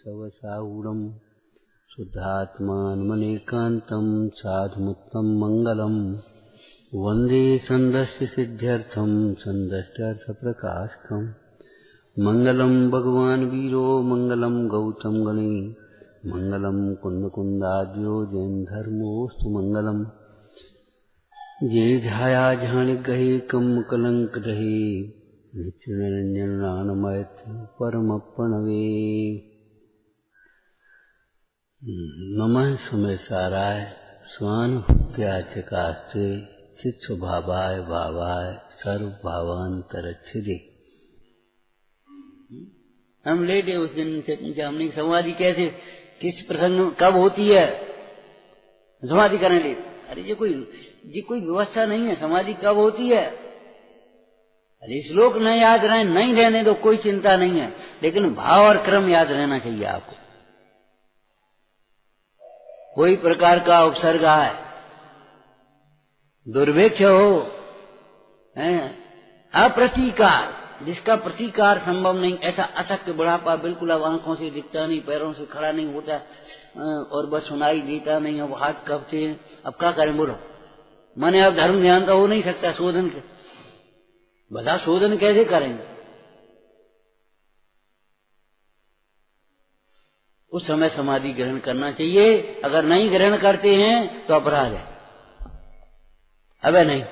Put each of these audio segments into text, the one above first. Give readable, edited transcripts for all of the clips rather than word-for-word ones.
केशवसाऊढम् शुद्धात्मानमनेकान्तं साधुमुत्तमं मङ्गलम् वन्दे सन्दस्य सिद्ध्यर्थं सन्दष्ट्यर्थप्रकाशकम् मङ्गलं भगवान् वीरो मङ्गलं गौतम गणे मङ्गलं कुन्दकुन्दाद्यो जैनधर्मोऽस्तु मङ्गलम् ये ध्याया झाणिग्रहे कं कलंक रहे नित्य नानमयत् परमप्रणवे नमः समय साराय स्वानुभूत्याचकास्ते चित् स्वभावाय भावाय सर्वभावांतरच्छिदे। हम लेटे उस दिन से पूछा हमने समाधि कैसे किस प्रसंग में कब होती है समाधि करने लिए। अरे ये कोई व्यवस्था नहीं है समाधि कब होती है। अरे श्लोक न याद रहे नहीं रहने तो कोई चिंता नहीं है लेकिन भाव और क्रम याद रहना चाहिए आपको। कोई प्रकार का उपसर्ग है दुर्भिक्ष हो अप्रतीकार जिसका प्रतीकार संभव नहीं ऐसा अशक्त बुढ़ापा बिल्कुल अब आंखों से दिखता नहीं पैरों से खड़ा नहीं होता और बस सुनाई देता नहीं अब हाथ कपते हैं। अब क्या करें बोलो माने अब धर्म ध्यान तो हो नहीं सकता शोधन के भला शोधन कैसे करेंगे। उस समय समाधि ग्रहण करना चाहिए। अगर नहीं ग्रहण करते हैं तो अपराध है। अबे नहीं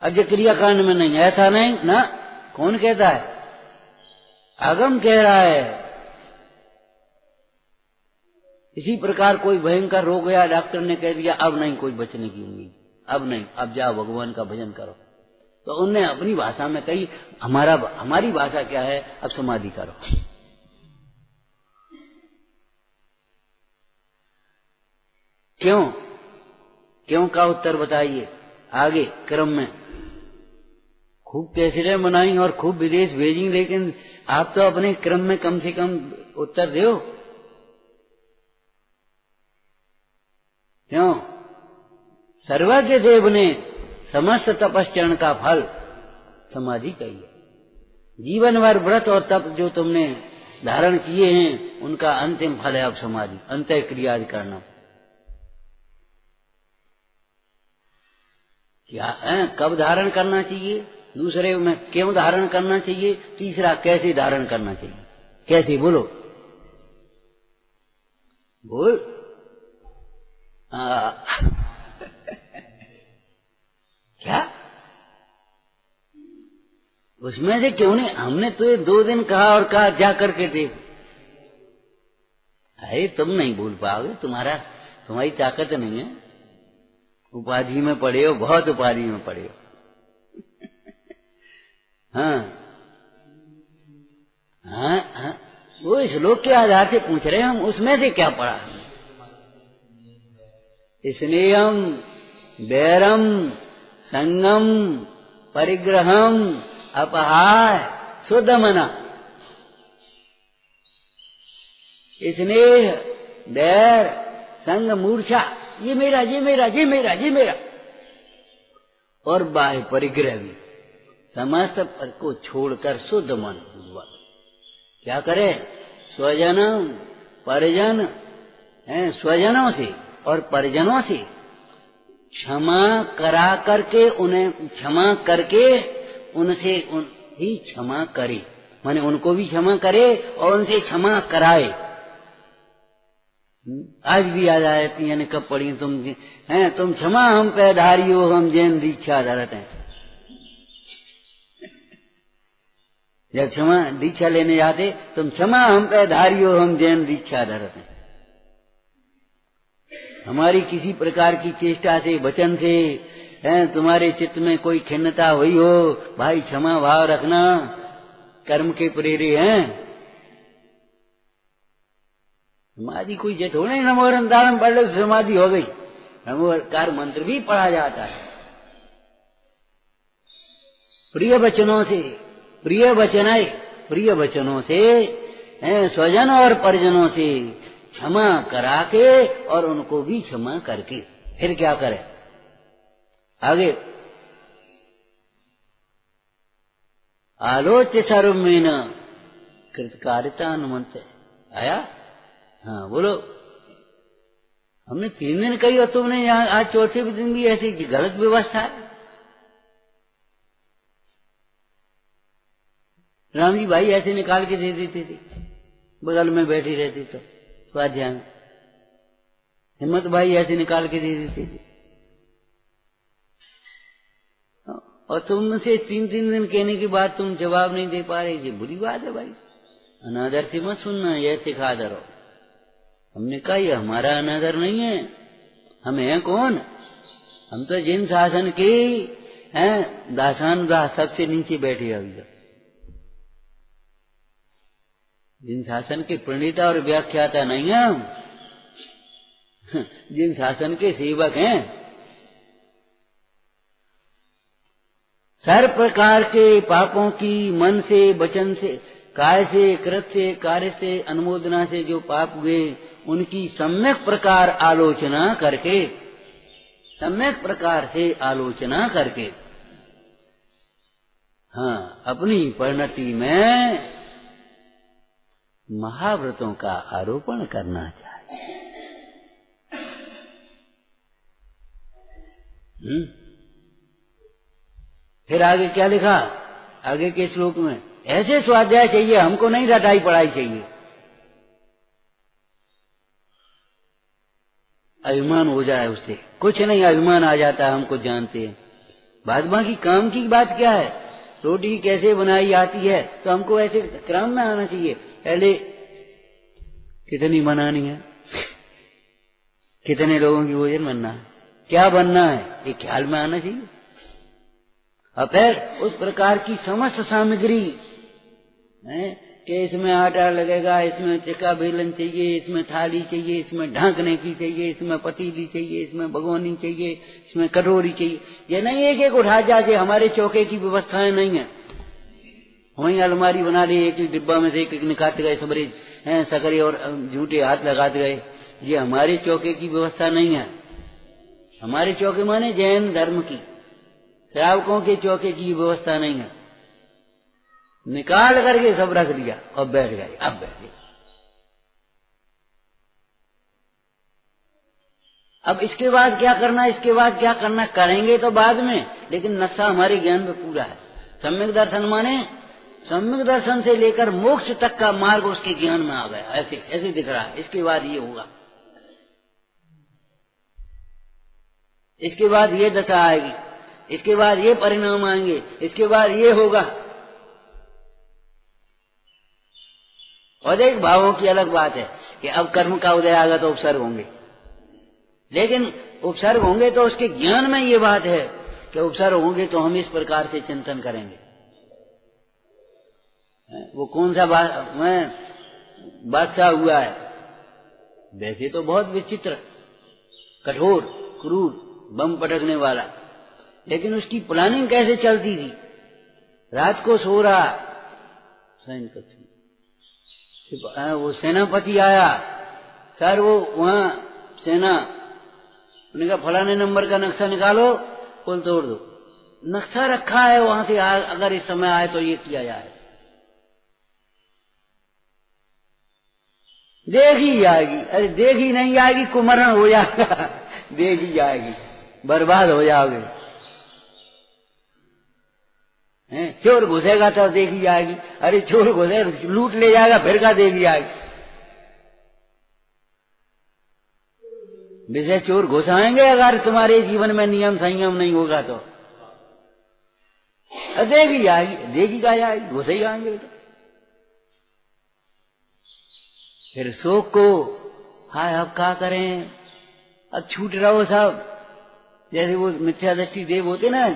अब ये क्रियाकांड में नहीं ऐसा नहीं ना कौन कहता है आगम कह रहा है। इसी प्रकार कोई भयंकर रोग या डॉक्टर ने कह दिया अब नहीं कोई बचने की उम्मीद अब नहीं अब जाओ भगवान का भजन करो तो उनने अपनी भाषा में कही हमारी भाषा क्या है अब समाधि करो। क्यों का उत्तर बताइए आगे क्रम में। खूब कैसेटें बनाई और खूब विदेश भेजी लेकिन आप तो अपने क्रम में कम से कम उत्तर दो। क्यों सर्वज्ञ देव ने समस्त तपस्चरण का फल समाधि कही है। जीवन भर व्रत और तप जो तुमने धारण किए हैं उनका अंतिम फल है अब समाधि अंतः क्रिया करना। क्या कब धारण करना चाहिए दूसरे में क्यों धारण करना चाहिए तीसरा कैसे धारण करना चाहिए कैसे बोलो बोल क्या उसमें से क्यों नहीं हमने तो ये 2 दिन कहा और कहा जा करके देख। अरे तुम नहीं बोल पाओगे तुम्हारी ताकत नहीं है उपाधि में पड़े हो बहुत उपाधि में पड़े हो। हाँ वो श्लोक के आधार से पूछ रहे हैं हम उसमें से क्या पढ़ा स्नेहम वैरम संगम परिग्रहम अपहाय शुद्ध मना। स्नेह वैर संग मूर्छा ये मेरा ये मेरा ये मेरा ये मेरा और बाह्य परिग्रह भी समस्त पर को छोड़कर शुद्ध मन क्या करे स्वजनम परिजन स्वजनों से और परिजनों से क्षमा करा करके उन्हें क्षमा करके उनसे ही क्षमा करे माने उनको भी क्षमा करे और उनसे क्षमा कराए। आज भी याद आती है कब पढ़ी तुम क्षमा हम पे धारियो हम जैन दीक्षा धरत हैं। जब क्षमा दीक्षा लेने जाते तुम क्षमा हम पे धारियो हम जैन दीक्षा धरत हैं। हमारी किसी प्रकार की चेष्टा से वचन से तुम्हारे चित्त में कोई खिन्नता हुई हो भाई क्षमा भाव रखना कर्म के प्रेरे हैं। समाधि कोई जे थोड़ा ही नमोरंतारम पढ़ लो समाधि हो गई। नमोकार मंत्र भी पढ़ा जाता है प्रिय वचनों से प्रिय वचनों से स्वजन और परिजनों से क्षमा करा के और उनको भी क्षमा करके फिर क्या करे आगे आलोच्य सर्वमेन कृतकारिता अनुमंत आया? हाँ बोलो। हमने 3 दिन कही और तुमने यहाँ आज चौथे दिन भी ऐसी गलत व्यवस्था है। राम जी भाई ऐसे निकाल के दे देते थे, बगल में बैठी रहती तो स्वाध्याय में। हिम्मत भाई ऐसे निकाल के दे देते थे। और तुमसे 3 दिन कहने के बाद तुम जवाब नहीं दे पा रहे, ये बुरी बात है भाई। अनादर से मत सुनना, ये सिखा दरो। हमने कहा ये हमारा अनादर नहीं है। हम हैं कौन? हम तो जिन शासन के हैं दासान दास, सबसे नीचे बैठे अभी तक। जिन शासन के प्रणेता और व्याख्याता नहीं है हम, जिन शासन के सेवक हैं। हर प्रकार के पापों की मन से, वचन से, काय से, कृत से, कार्य से, अनुमोदना से जो पाप हुए उनकी सम्यक प्रकार आलोचना करके, सम्यक प्रकार से आलोचना करके, हाँ, अपनी परिणति में महाव्रतों का आरोपण करना चाहिए। फिर आगे क्या लिखा? आगे के श्लोक में ऐसे स्वाध्याय चाहिए हमको, नहीं रटाई पढ़ाई चाहिए। अभिमान हो जाए उससे, कुछ नहीं, अभिमान आ जाता है, हमको जानते हैं। बाद बाकी काम की बात क्या है? रोटी कैसे बनाई आती है तो हमको ऐसे क्रम में आना चाहिए। पहले कितनी बनानी है, कितने लोगों की भोजन बनना है, क्या बनना है, ये ख्याल में आना चाहिए। और फिर उस प्रकार की समस्त सामग्री है कि इसमें आटा लगेगा, इसमें चिक्का बेलन चाहिए, इसमें थाली चाहिए, इसमें ढांकने की चाहिए, इसमें पतीली चाहिए, इसमें भगोनी चाहिए, इसमें कटोरी चाहिए। ये नहीं एक एक उठा जाके, हमारे चौके की व्यवस्थाएं नहीं है। वहीं अलमारी बना ली, एक एक डिब्बा में से एक एक निकालते गए, सबरे हैं सकरे और झूठे हाथ लगाते गए। ये हमारे चौके की व्यवस्था नहीं है। हमारे चौके माने जैन धर्म की, श्रावकों के चौके की व्यवस्था नहीं है। निकाल करके सब रख दिया और बैठ गए, अब बैठ गए। अब इसके बाद क्या करना, इसके बाद क्या करना, करेंगे तो बाद में, लेकिन नक्शा हमारे ज्ञान में पूरा है। सम्यक दर्शन माने सम्यक दर्शन से लेकर मोक्ष तक का मार्ग उसके ज्ञान में आ गया, ऐसे ऐसे दिख रहा है। इसके बाद ये होगा, इसके बाद ये दशा आएगी, इसके बाद ये परिणाम आएंगे, इसके बाद ये होगा। और एक भावों की अलग बात है कि अब कर्म का उदय आएगा तो उपसर्ग होंगे, लेकिन उपसर्ग होंगे तो उसके ज्ञान में ये बात है कि उपसर्ग होंगे तो हम इस प्रकार से चिंतन करेंगे। वो कौन सा बादशाह हुआ है, वैसे तो बहुत विचित्र, कठोर, क्रूर, बम पटकने वाला, लेकिन उसकी प्लानिंग कैसे चलती थी। रात को सो रहा, वो सेनापति आया, सर वो वहां सेना, उन्होंने कहा फलाने नंबर का नक्शा निकालो, पुल तोड़ दो। नक्शा रखा है वहां से, अगर इस समय आए तो ये किया जाए। देखी जाएगी, अरे देखी नहीं आएगी, कुमरण हो जाएगा। देखी जाएगी, बर्बाद हो जाओगे। चोर घुसेगा तो देखी जाएगी, अरे चोर घुसे लूट ले जाएगा, फिर का देखी जाएगी। विषय चोर घुसाएंगे अगर तुम्हारे जीवन में नियम संयम नहीं होगा तो देखी जाएगी, देखी का जाएगी, घुसे ही आएंगे। तो फिर शोक को, हाय अब क्या करें, अब छूट रहो सब। जैसे वो मिथ्या दृष्टि देव होते ना,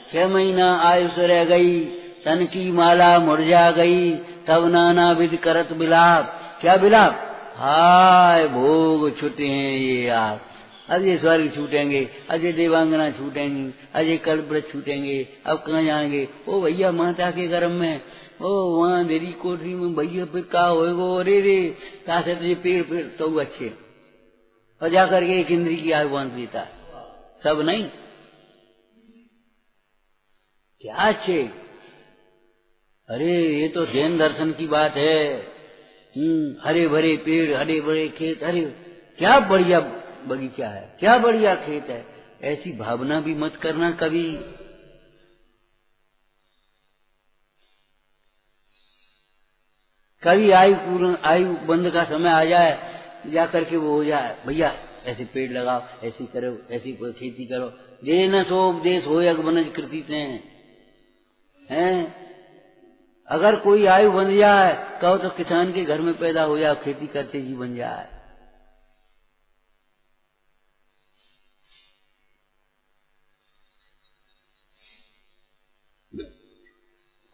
6 महीना आयुष रह गई, तन की माला मुरझा गई, तब नाना विध करत बिलाप। क्या बिलाप? हाय भोग छूटे हैं ये आप, अब ये स्वर्ग छूटेंगे, अब ये देवांगना छूटेंगी, अब ये कल्पवृक्ष छूटेंगे, अब कहाँ जाएंगे? ओ भैया माता के गर्भ में, ओ वहां मेरी कोठरी में भैया, फिर का होएगो, अरे रे कहा से तुझे पेड़ तो अच्छे, और जाकर के एक इंद्री की आयु बांध देता, सब नहीं क्या अच्छे। अरे ये तो जैन दर्शन की बात है हरे भरे पेड़, हरे भरे खेत, अरे क्या बढ़िया बगीचा है, क्या बढ़िया खेत है, ऐसी भावना भी मत करना कभी। कभी आयु बंद का समय आ जाए, जाकर के वो हो जाए, भैया ऐसे पेड़ लगाओ, ऐसी करो, ऐसी खेती करो, ये न सो उपदेश हो वनज कृति से हैं। अगर कोई आयु बन जाए, कहो तो किसान के घर में पैदा हो जाए, खेती करते जी बन जाए।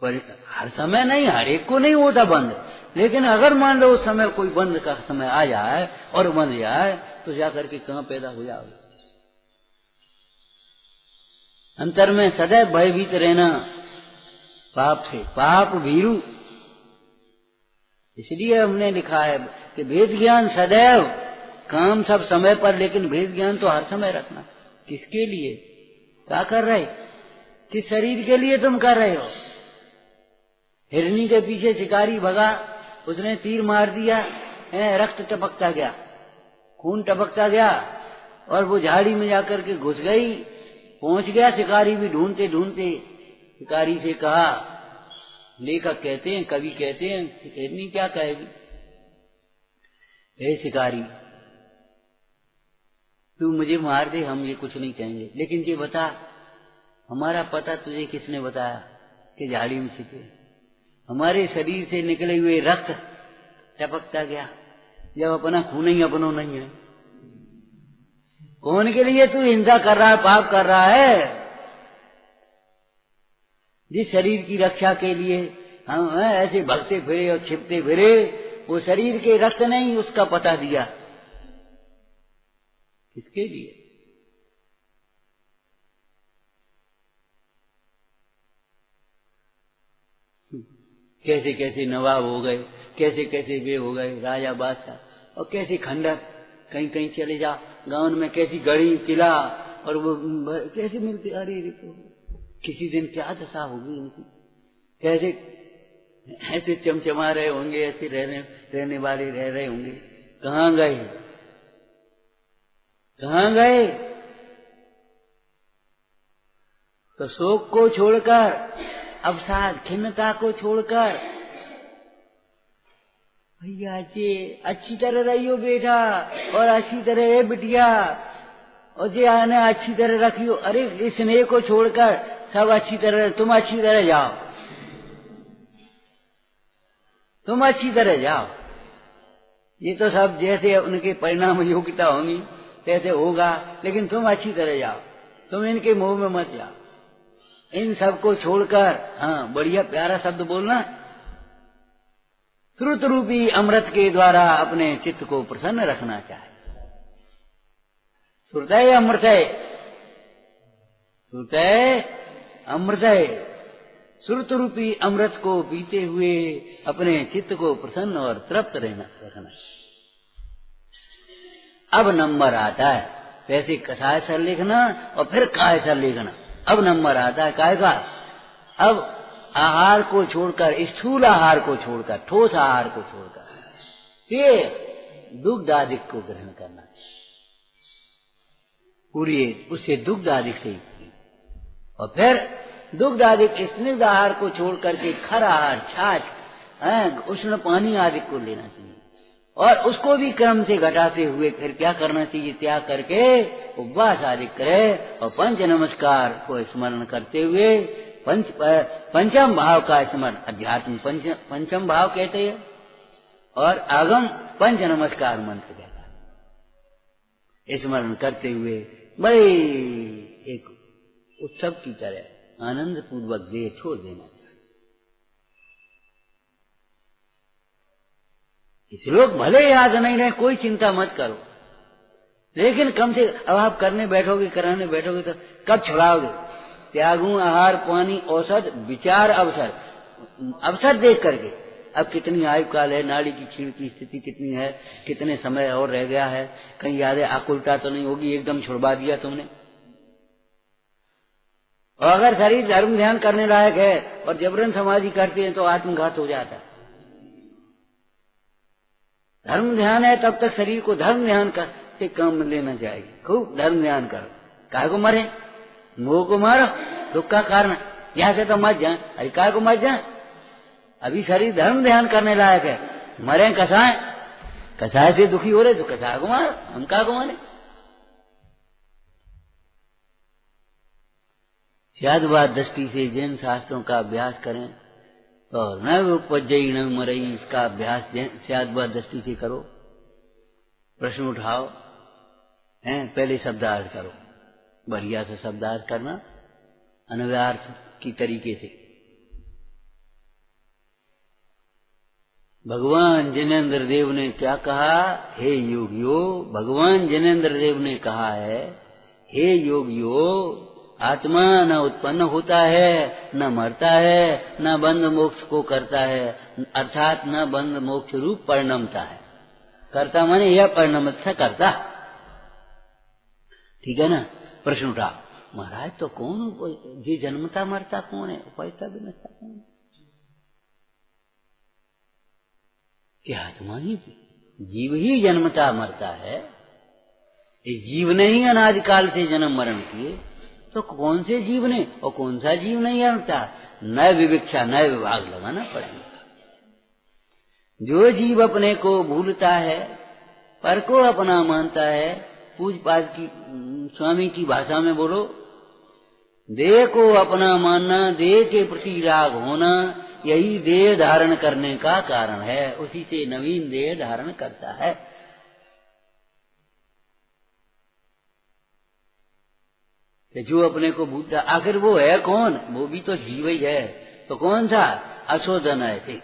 पर हर समय नहीं, हर एक को नहीं होता बंद, लेकिन अगर मान लो उस समय कोई बंद का समय आ जाए और बंद जाए, तो जाकर के कहाँ पैदा हो जाओगे। अंतर में सदैव भयभीत रहना पाप से, पाप भीरु। इसलिए हमने लिखा है कि भेद ज्ञान सदैव, काम सब समय पर, लेकिन भेद ज्ञान तो हर समय रखना। किसके लिए क्या कर रहे, किस शरीर के लिए तुम कर रहे हो। हिरनी के पीछे शिकारी भगा, उसने तीर मार दिया, रक्त टपकता गया, खून टपकता गया, और वो झाड़ी में जाकर के घुस गई। पहुंच गया शिकारी भी ढूंढते ढूंढते, शिकारी से कहा, लेखक कहते हैं, कवि कहते हैं, हिरनी क्या कहेगी, हे शिकारी तू मुझे मार दे, हम ये कुछ नहीं कहेंगे, लेकिन ये बता हमारा पता तुझे किसने बताया कि झाड़ी में छिपे। हमारे शरीर से निकले हुए रक्त टपकता गया, जब अपना खून ही अपनो नहीं है। कौन के लिए तू हिंसा कर रहा है, पाप कर रहा है। जिस शरीर की रक्षा के लिए हम ऐसे भगते फिरे और छिपते फिरे, वो शरीर के रक्त नहीं उसका पता दिया। किसके लिए। कैसे कैसे नवाब हो गए, कैसे कैसे वे हो गए राजा बादशाह, और कैसे खंडर, कहीं कहीं चले जा गांव में कैसी गढ़ी किला, और वो कैसे मिलते। अरे किसी दिन क्या दशा होगी इनकी, कैसे ऐसे चमचमा रहे होंगे, ऐसे रहने वाले रह रहे होंगे। कहाँ गए, कहाँ गए। तो शोक को छोड़कर, अवसाद खिन्नता को छोड़कर, भैया जी अच्छी तरह रहियो बेटा, और अच्छी तरह है बिटिया, और जे आने अच्छी तरह रखियो। अरे स्नेह को छोड़कर सब अच्छी तरह, तुम अच्छी तरह जाओ, तुम अच्छी तरह जाओ। ये तो सब जैसे उनके परिणाम योग्यता होंगी तैसे होगा, लेकिन तुम अच्छी तरह जाओ, तुम इनके मुंह में मत जाओ। इन सबको छोड़कर, हाँ बढ़िया प्यारा शब्द बोलना, श्रुत रूपी अमृत के द्वारा अपने चित्त को प्रसन्न रखना चाहिए। श्रुतय अमृतय, श्रुतय अमृतय, श्रुत रूपी अमृत को पीते हुए अपने चित्त को प्रसन्न और तृप्त रखना। अब नंबर आता है, वैसे कथाएं सर लिखना और फिर काय सर लिखना। अब नंबर आता है काय का। अब आहार को छोड़कर, स्थूल आहार को छोड़कर, ठोस आहार को छोड़कर ये दुग्ध आदि को ग्रहण करना, पूरी उससे दुग्ध आदि से, और फिर दुग्ध आदि स्निग्ध आहार को छोड़ करके खर आहार, छाछ, उष्ण पानी आदि को लेना चाहिए। और उसको भी क्रम से घटाते हुए फिर क्या करना चाहिए, त्याग करके उपवास आदि करे, और पंच नमस्कार को स्मरण करते हुए पंचम भाव का स्मरण, अध्यात्म पंचम भाव कहते हैं, और आगम पंच नमस्कार मंत्र कहता है। स्मरण करते हुए बड़े एक उत्सव की तरह आनंद पूर्वक देह छोड़ देना। श्लोक भले याद नहीं रहे, कोई चिंता मत करो, लेकिन कम से अब आप करने बैठोगे, कराने बैठोगे तो कब छुड़ाओगे। त्यागू आहार पानी औषध विचार अवसर, अवसर देख करके, अब कितनी आयु काल है, नाड़ी की क्षीण की स्थिति कितनी है, कितने समय और रह गया है, कहीं यादें आकुलता तो नहीं होगी, एकदम छुड़वा दिया तुमने। और अगर शरीर धर्म ध्यान करने लायक है और जबरन समाधि करते हैं तो आत्मघात हो जाता है। धर्म ध्यान है तब तक शरीर को धर्म ध्यान कर से काम लेना चाहिए। खूब धर्म ध्यान करो। काय को मरे, मोह को मारो, दुख का कारण यहाँ से तो मत जाए। अरे काय को मत जाए, अभी शरीर धर्म ध्यान करने लायक है। मरे कसाय, कसाय से दुखी हो रहे तो कसाय को मारो, हम काय को मारे। स्याद्वाद दृष्टि से जैन शास्त्रों का अभ्यास करें और न उपजई न मरई, इसका अभ्यास स्याद्वाद दृष्टि से करो। प्रश्न उठाओ, हैं पहले शब्दार्थ करो, बढ़िया से शब्दार्थ करना अनव्यार्थ की तरीके से। भगवान जिनेन्द्र देव ने क्या कहा, हे योगियो, भगवान जिनेन्द्र देव ने कहा है, हे योगियो, आत्मा न उत्पन्न होता है, न मरता है, न बंध मोक्ष को करता है, अर्थात न बंध मोक्ष रूप परिणमता है। करता माने यह परिणमित से करता, ठीक है ना। प्रश्न उठा, महाराज तो कौन जी जन्मता मरता कौन है, उपजता भी नष्टा कौन है? क्या आत्मा ही, जीव ही जन्मता मरता है। इस जीव ने ही अनादिकाल से जन्म मरण किए, तो कौन से जीव ने और कौन सा जीव नहीं जानता, नए विविक्षा नए विभाग लगाना पड़ेगा। जो जीव अपने को भूलता है, पर को अपना मानता है, पूजपाद की स्वामी की भाषा में बोलो, देह को अपना मानना, देह के प्रति राग होना, यही देह धारण करने का कारण है। उसी से नवीन देह धारण करता है। जो अपने को भूलता, आखिर वो है कौन, वो भी तो जीव ही है। तो कौन सा, अशोधन ऐसे,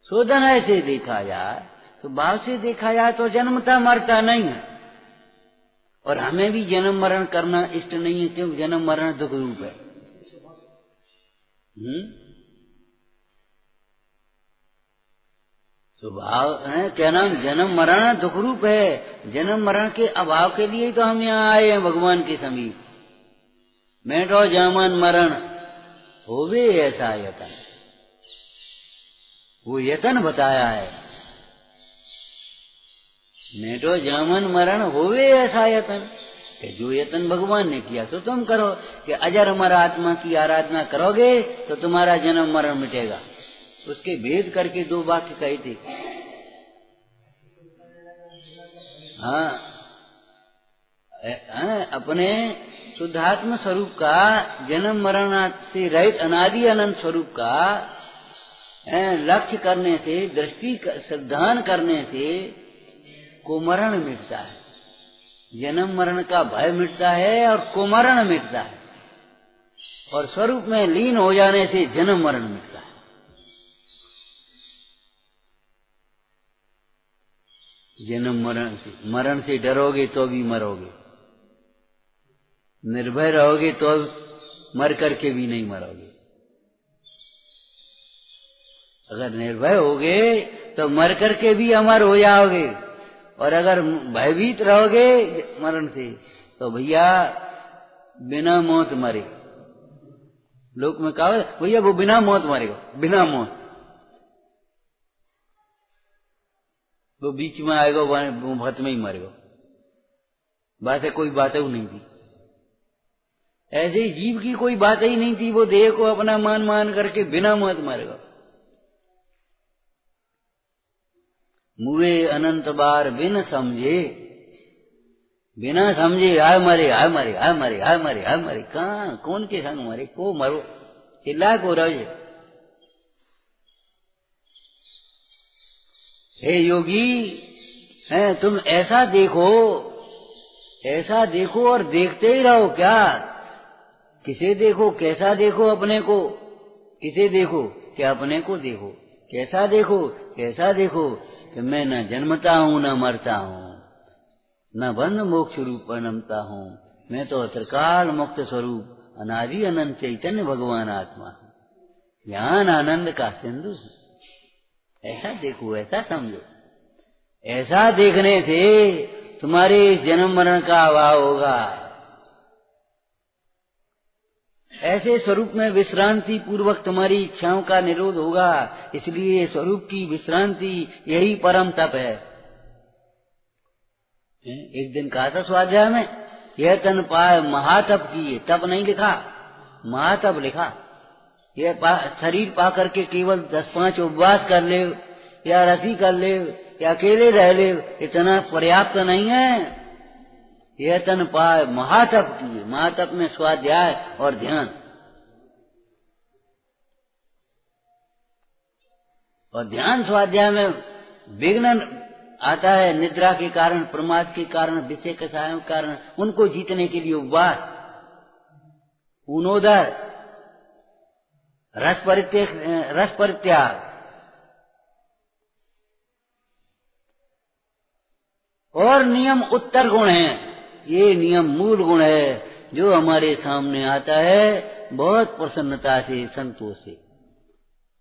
शोधन ऐसे देखा जाए तो भाव से देखा जाए तो जन्मता मरता नहीं है। और हमें भी जन्म मरण करना इष्ट नहीं है, क्योंकि जन्म मरण दुख रूप है। स्वभाव है क्या नाम, जन्म मरण दुख रूप है। जन्म मरण के अभाव के लिए तो हम यहाँ आए हैं भगवान के समीप। मेटो जामन मरण होवे ऐसा यतन, वो यतन बताया है। मेटो जामन मरण होवे ऐसा यतन, कि जो यतन भगवान ने किया तो तुम करो, कि अजर अमर आत्मा की आराधना करोगे तो तुम्हारा जन्म मरण मिटेगा। उसके भेद करके दो वाक्य कहे थे। हाँ, अपने शुद्धात्म स्वरूप का, जन्म मरण से रहित अनादि अनंत स्वरूप का लक्ष्य करने से, दृष्टि श्रद्धान करने से कुमरण मिटता है। जन्म मरण का भय मिटता है और कुमरण मिटता है। और स्वरूप में लीन हो जाने से जन्म मरण मिटता है। जन्म मरण से डरोगे तो भी मरोगे, निर्भय रहोगे तो मर करके भी नहीं मरोगे। अगर निर्भय होगे तो मर करके भी अमर हो जाओगे, और अगर भयभीत रहोगे मरण से तो भैया बिना मौत मरे। लोक में कहा भैया वो बिना मौत मरेगा, बिना मौत, वो बीच में आएगा, वो भत में ही मरेगा। बात है, कोई बात ही नहीं थी। ऐसे ही जीव की कोई बात ही नहीं थी, वो देह को अपना मान मान करके बिना मौत मरेगा। मुए अनंत बार बिन समझे, बिना समझे आय मरे आय मरे आय मरे आय मरे आय मरे। कहाँ कौन के संग मरे, को मरो, चिल्ला को रहे। हे योगी, है तुम ऐसा देखो, ऐसा देखो और देखते ही रहो। क्या, किसे देखो, कैसा देखो, अपने को किसे देखो, क्या अपने को देखो। कैसा देखो, कैसा देखो कि मैं न जन्मता हूँ न मरता हूँ, न बंध मोक्ष रूप परिणमता हूँ। मैं तो त्रिकाल मुक्त स्वरूप अनादि अनंत चैतन्य भगवान आत्मा हूँ, ज्ञान आनंद का सिंधु हूँ। ऐसा देखो, ऐसा समझो। ऐसा देखने से तुम्हारे जन्म मरण का अभाव होगा। ऐसे स्वरूप में विश्रांति पूर्वक तुम्हारी इच्छाओं का निरोध होगा। इसलिए स्वरूप की विश्रांति यही परम तप है। एक दिन कहा था स्वाध्याय में, यह तन पाए महातप किए, तप नहीं लिखा, महातप लिखा। यह शरीर पा करके केवल 10-5 उपवास कर ले या रसी कर ले या अकेले रह ले, इतना पर्याप्त नहीं है। यह तन पाए महातप किए, महातप में स्वाध्याय और ध्यान। और ध्यान स्वाध्याय में विघ्न आता है, निद्रा के कारण, प्रमाद के कारण, विषय कषायों के कारण। उनको जीतने के लिए उपवास, ऊनोदर, रस परित्याग और नियम उत्तर गुण है। ये नियम मूल गुण है जो हमारे सामने आता है बहुत प्रसन्नता से, संतोष से।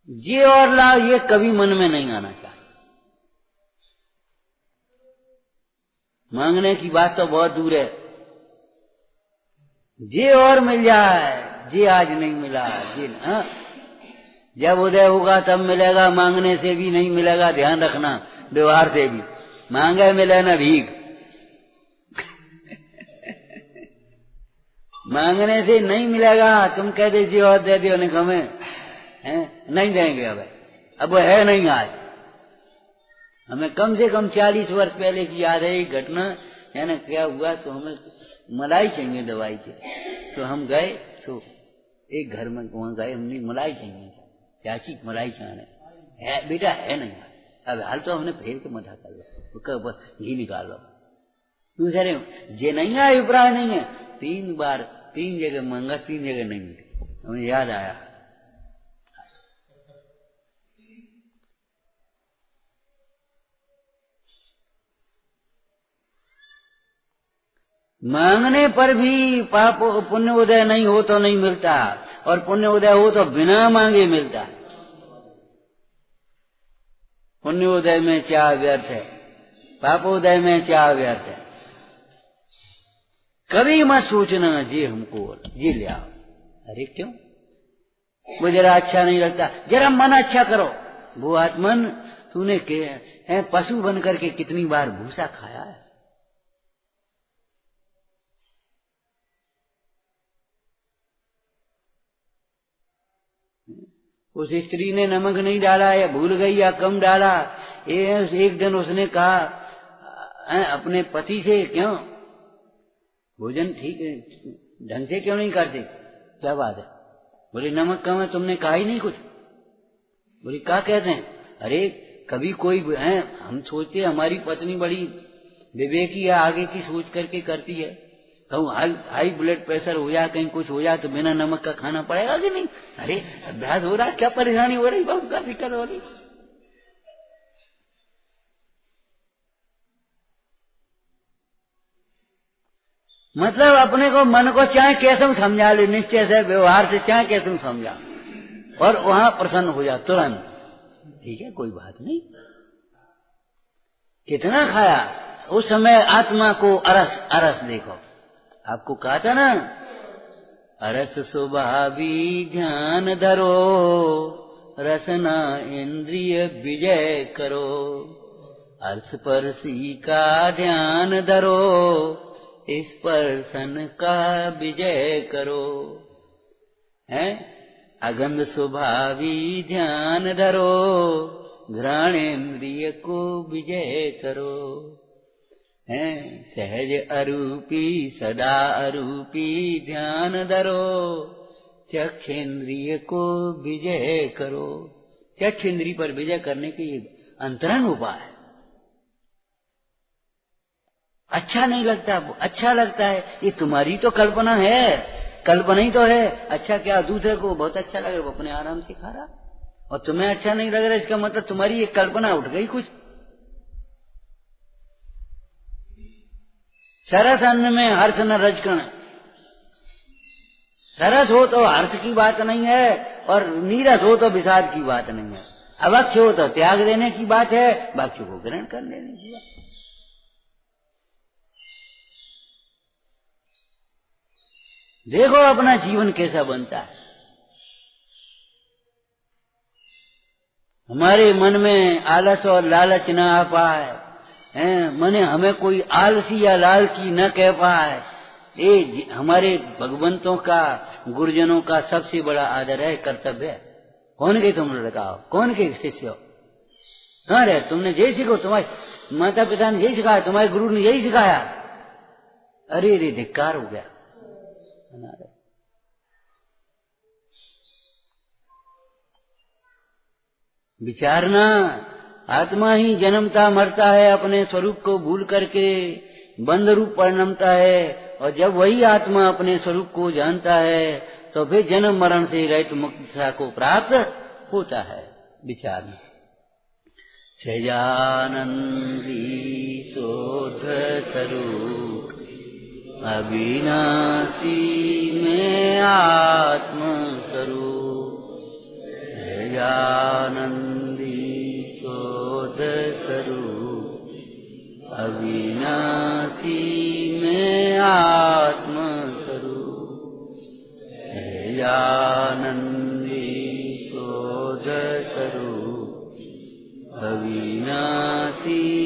ये और लाभ ये कभी मन में नहीं आना चाहिए। मांगने की बात तो बहुत दूर है। ये और मिल जाए, ये आज नहीं मिला, ये जब उदय होगा तब मिलेगा, मांगने से भी नहीं मिलेगा। ध्यान रखना, व्यवहार से भी मांगे मिले न भीख। मांगने से नहीं मिलेगा। तुम कह दीजिए और दे दियो, नहीं हमें नहीं देंगे। अब वो है नहीं आज। हमें कम से कम 40 वर्ष पहले की याद है एक घटना, है ना, क्या हुआ। तो हमें मलाई चाहिए दवाई के, तो हम गए, तो एक घर में वहां गए, हमने मलाई चाहिए, चाची मलाई चाहने है बेटा, है नहीं। अब हाल तो हमने फेर के मथा कर लो, घी निकालो। दूसरे ये नहीं है, अभिप्राय नहीं है। 3 बार 3 जगह मांगा, 3 जगह नहीं मिली। हमें याद आया, मांगने पर भी पाप पुण्य उदय नहीं हो तो नहीं मिलता, और पुण्य उदय हो तो बिना मांगे मिलता है। पुण्य उदय में क्या व्यर्थ है, पाप उदय में क्या व्यर्थ है। कभी मत सोचना जी हमको ये ले आओ। अरे क्यों, वो जरा अच्छा नहीं लगता, जरा मन अच्छा करो। वो आत्मन, तूने पशु बन करके कितनी बार भूसा खाया है। उस स्त्री ने नमक नहीं डाला या भूल गई या कम डाला। एक दिन उसने कहा अपने पति से, क्यों भोजन ठीक ढंग से क्यों नहीं करते, क्या बात है। बोले नमक कम है, तुमने कहा ही नहीं कुछ। बोले क्या कहते हैं। अरे कभी कोई है, हम सोचते हमारी पत्नी बड़ी विवेकी है, आगे की सोच करके करती है। कहूँ हाई ब्लड प्रेशर हो जाए, कहीं कुछ हो जाए तो बिना नमक का खाना पड़ेगा कि नहीं। अरे अभ्यास हो रहा है, क्या परेशानी हो रही, बहुत क्या दिक्कत हो रही। मतलब अपने को, मन को चाहे कैसे समझा ले, निश्चय से, व्यवहार से, चाहे कैसे समझा, और वहां प्रसन्न हो जा तुरंत। ठीक है, कोई बात नहीं। कितना खाया उस समय आत्मा को अरस अरस देखो। आपको कहा था ना, अरस स्वभावी ध्यान धरो, रसना इंद्रिय विजय करो। स्पर्शी का ध्यान धरो, स्पर्शन का विजय करो। है अगंध स्वभावी ध्यान धरो, घ्राणेन्द्रिय को विजय करो। है सहज अरूपी सदा अरूपी ध्यान धरो, चक्षेन्द्रिय को विजय करो। चक्षेन्द्रिय पर विजय करने के ये अंतरंग उपाय है। अच्छा नहीं लगता, अच्छा लगता है, ये तुम्हारी तो कल्पना है, कल्पना ही तो है। अच्छा क्या, दूसरे को बहुत अच्छा लग रहा है, वो अपने आराम से खा रहा, और तुम्हें अच्छा नहीं लग रहा, इसका मतलब तुम्हारी ये कल्पना उठ गई कुछ। सरस अन्न में हर्ष न रजकण। सरस हो तो हर्ष की बात नहीं है, और नीरस हो तो विषाद की बात नहीं है। अवक्ष हो तो त्याग देने की बात है, भक्ष को ग्रहण कर लेने की बात। देखो अपना जीवन कैसा बनता है। हमारे मन में आलस और लालच न आ पाए, मने हमें कोई आलसी या लालची न कह पाए। ये हमारे भगवंतों का, गुरुजनों का सबसे बड़ा आदर है, कर्तव्य है। कौन के तुम लड़काओ, कौन के शिष्य हो? हाँ रे, तुमने यही सीखो, तुम्हारे माता पिता ने यही सिखाया, तुम्हारे गुरु ने यही सिखाया। अरे रे, धिक्कार हो गया। विचारना, आत्मा ही जन्मता मरता है, अपने स्वरूप को भूल करके बंध रूप परिणमता है, और जब वही आत्मा अपने स्वरूप को जानता है तो फिर जन्म मरण से रहित मुक्ति को प्राप्त होता है। विचारना। सहजानंदी शोध स्वरूप अविनाशी में आत्म स्वरूप, सहजानंदी शोध स्वरूप अविनाशी में आत्म स्वरूप, सहजानंदी शोध स्वरूप अविनाशी